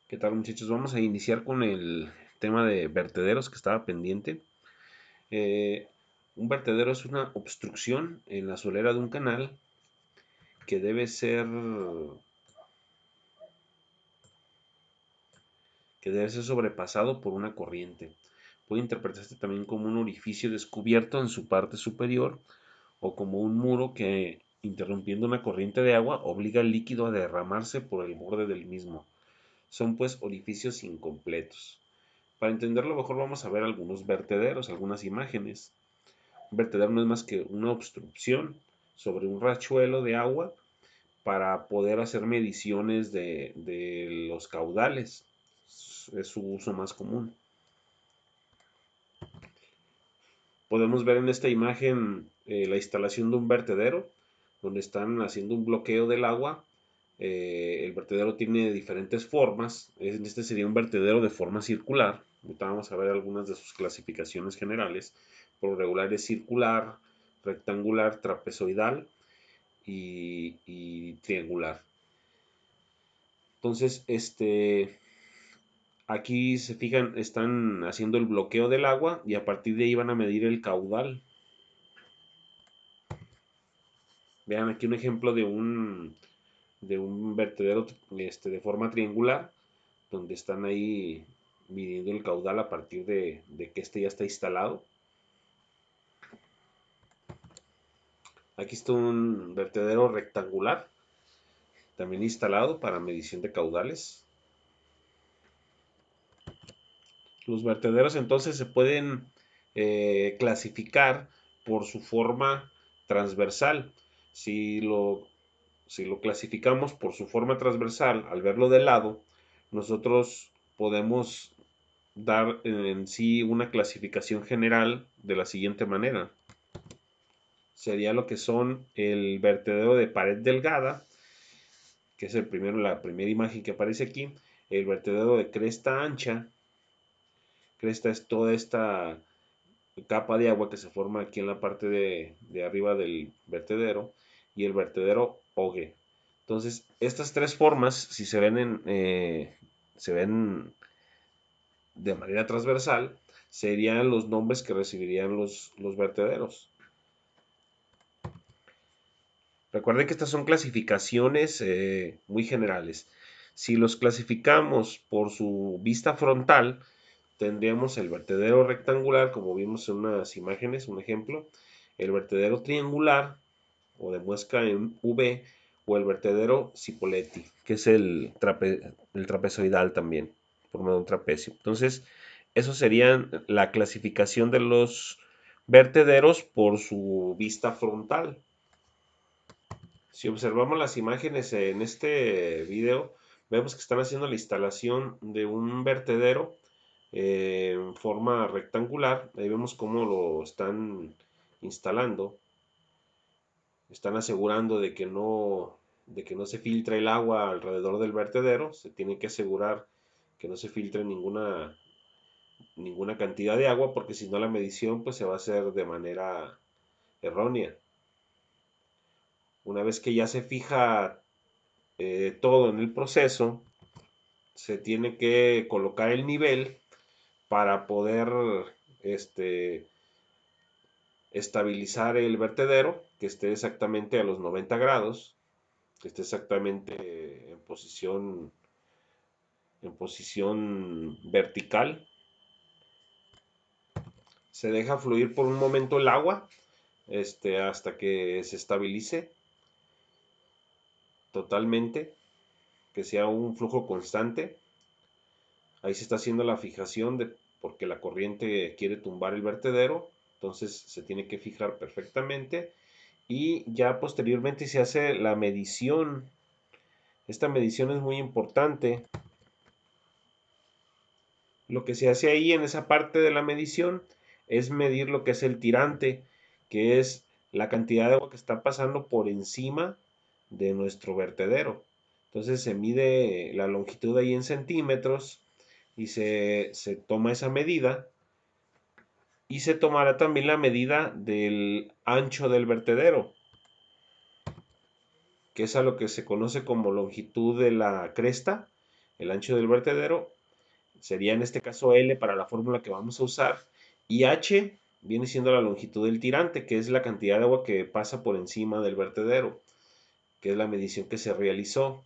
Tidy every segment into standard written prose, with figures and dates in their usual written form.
¿Qué tal, muchachos? Vamos a iniciar con el tema de vertederos que estaba pendiente. Eh, un vertedero es una obstrucción en la solera de un canal que debe ser sobrepasado por una corriente. Puede interpretarse también como un orificio descubierto en su parte superior o como un muro que, interrumpiendo una corriente de agua, obliga al líquido a derramarse por el borde del mismo. Son pues orificios incompletos. Para entenderlo mejor vamos a ver algunos vertederos, algunas imágenes. Un vertedero no es más que una obstrucción sobre un rachuelo de agua para poder hacer mediciones de los caudales. Es su uso más común. Podemos ver en esta imagen la instalación de un vertedero, donde están haciendo un bloqueo del agua. El vertedero tiene diferentes formas. Este sería un vertedero de forma circular. Ahorita vamos a ver algunas de sus clasificaciones generales. Por lo regular es circular, rectangular, trapezoidal y triangular. Entonces, aquí se fijan, están haciendo el bloqueo del agua y a partir de ahí van a medir el caudal. Vean aquí un ejemplo de un vertedero de forma triangular, donde están ahí midiendo el caudal a partir de que este ya está instalado. Aquí está un vertedero rectangular, también instalado para medición de caudales. Los vertederos entonces se pueden clasificar por su forma transversal. Si lo, si lo clasificamos por su forma transversal, al verlo de lado, nosotros podemos dar en sí una clasificación general de la siguiente manera. Sería lo que son el vertedero de pared delgada, que es la primera imagen que aparece aquí, el vertedero de cresta ancha. Cresta es toda esta capa de agua que se forma aquí en la parte de arriba del vertedero, y el vertedero hogue. Entonces, estas tres formas, si se ven de manera transversal, serían los nombres que recibirían los vertederos. Recuerden que estas son clasificaciones muy generales. Si los clasificamos por su vista frontal, tendríamos el vertedero rectangular, como vimos en unas imágenes, un ejemplo, el vertedero triangular o de muesca en V, o el vertedero Cipoletti, que es el trapezoidal también, formado un trapecio. Entonces, eso serían la clasificación de los vertederos por su vista frontal. Si observamos las imágenes en este video, vemos que están haciendo la instalación de un vertedero en forma rectangular. Ahí vemos cómo lo están instalando. Están asegurando de que no se filtre el agua alrededor del vertedero. Se tiene que asegurar que no se filtre ninguna cantidad de agua, porque si no la medición pues se va a hacer de manera errónea. Una vez que ya se fija todo en el proceso, se tiene que colocar el nivel para poder este, estabilizar el vertedero, que esté exactamente a los 90 grados, que esté exactamente en posición vertical. Se deja fluir por un momento el agua hasta que se estabilice totalmente, que sea un flujo constante. Ahí se está haciendo la fijación porque la corriente quiere tumbar el vertedero, entonces se tiene que fijar perfectamente y ya posteriormente se hace la medición. Esta medición es muy importante. Lo que se hace ahí en esa parte de la medición es medir lo que es el tirante, que es la cantidad de agua que está pasando por encima de nuestro vertedero. Entonces se mide la longitud ahí en centímetros y se toma esa medida, y se tomará también la medida del ancho del vertedero, que es a lo que se conoce como longitud de la cresta. el ancho del vertedero, sería en este caso L para la fórmula que vamos a usar, y H viene siendo la longitud del tirante, que es la cantidad de agua que pasa por encima del vertedero, que es la medición que se realizó.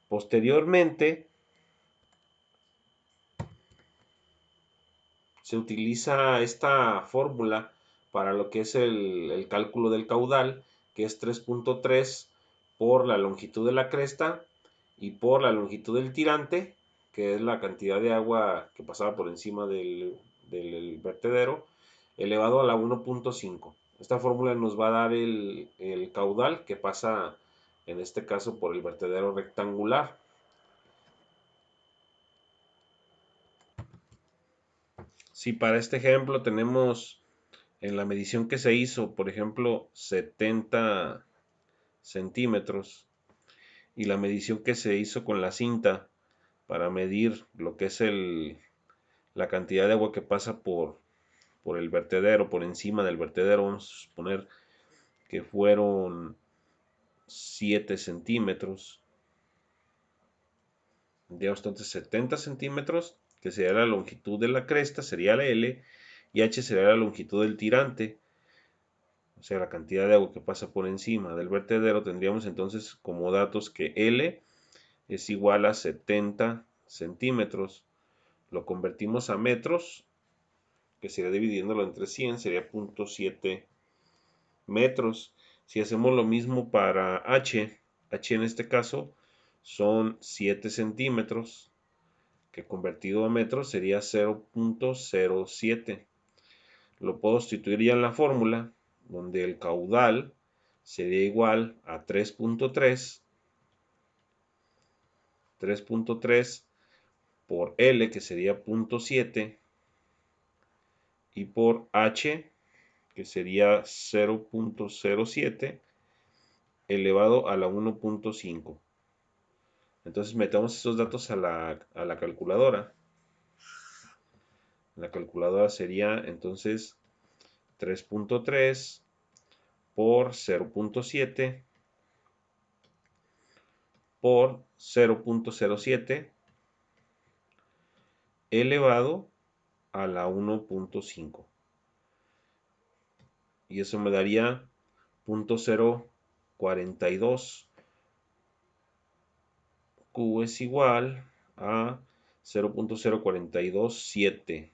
Posteriormente, se utiliza esta fórmula para lo que es el cálculo del caudal, que es 3.3 por la longitud de la cresta y por la longitud del tirante, que es la cantidad de agua que pasaba por encima del vertedero, elevado a la 1.5. Esta fórmula nos va a dar el caudal que pasa, en este caso, por el vertedero rectangular. Si para este ejemplo tenemos en la medición que se hizo, por ejemplo, 70 centímetros, y la medición que se hizo con la cinta para medir lo que es la cantidad de agua que pasa por el vertedero, por encima del vertedero, vamos a suponer que fueron 7 centímetros, digamos entonces 70 centímetros, que sería la longitud de la cresta, sería la L, y H sería la longitud del tirante, o sea, la cantidad de agua que pasa por encima del vertedero. Tendríamos entonces como datos que L es igual a 70 centímetros. Lo convertimos a metros, que sería dividiéndolo entre 100, sería 0.7 metros. Si hacemos lo mismo para H, H en este caso son 7 centímetros, que convertido a metros sería 0.07. Lo puedo sustituir ya en la fórmula, donde el caudal sería igual a 3.3 por L, que sería 0.7, y por H, que sería 0.07, elevado a la 1.5. Entonces metamos esos datos a la calculadora. La calculadora sería entonces 3.3 por 0.7 por 0.07 elevado a la 1.5. Y eso me daría 0.042. Q es igual a 0.0427.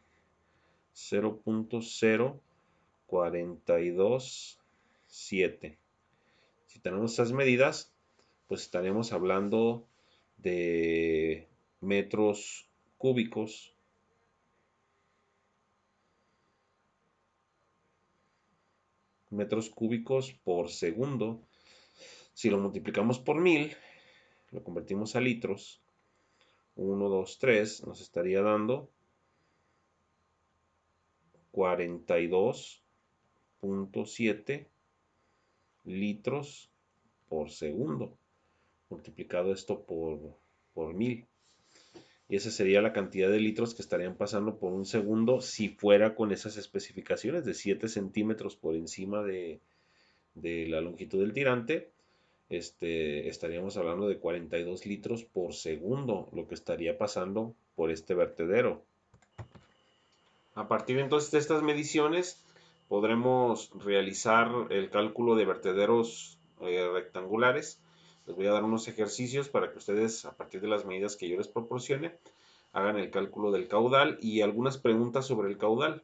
0.0427. Si tenemos esas medidas, pues estaremos hablando de metros cúbicos. Metros cúbicos por segundo. Si lo multiplicamos por 1000, lo convertimos a litros. 1, 2, 3 nos estaría dando 42.7 litros por segundo. Multiplicado esto por 1000. Y esa sería la cantidad de litros que estarían pasando por un segundo si fuera con esas especificaciones de 7 centímetros por encima de la longitud del tirante. Estaríamos hablando de 42 litros por segundo, lo que estaría pasando por este vertedero. A partir entonces de estas mediciones podremos realizar el cálculo de vertederos rectangulares. Les voy a dar unos ejercicios para que ustedes, a partir de las medidas que yo les proporcione, hagan el cálculo del caudal y algunas preguntas sobre el caudal.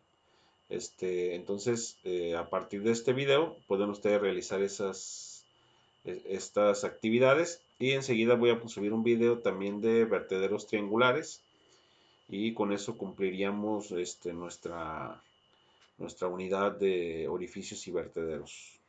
Entonces, a partir de este video pueden ustedes realizar estas actividades, y enseguida voy a subir un video también de vertederos triangulares, y con eso cumpliríamos nuestra unidad de orificios y vertederos.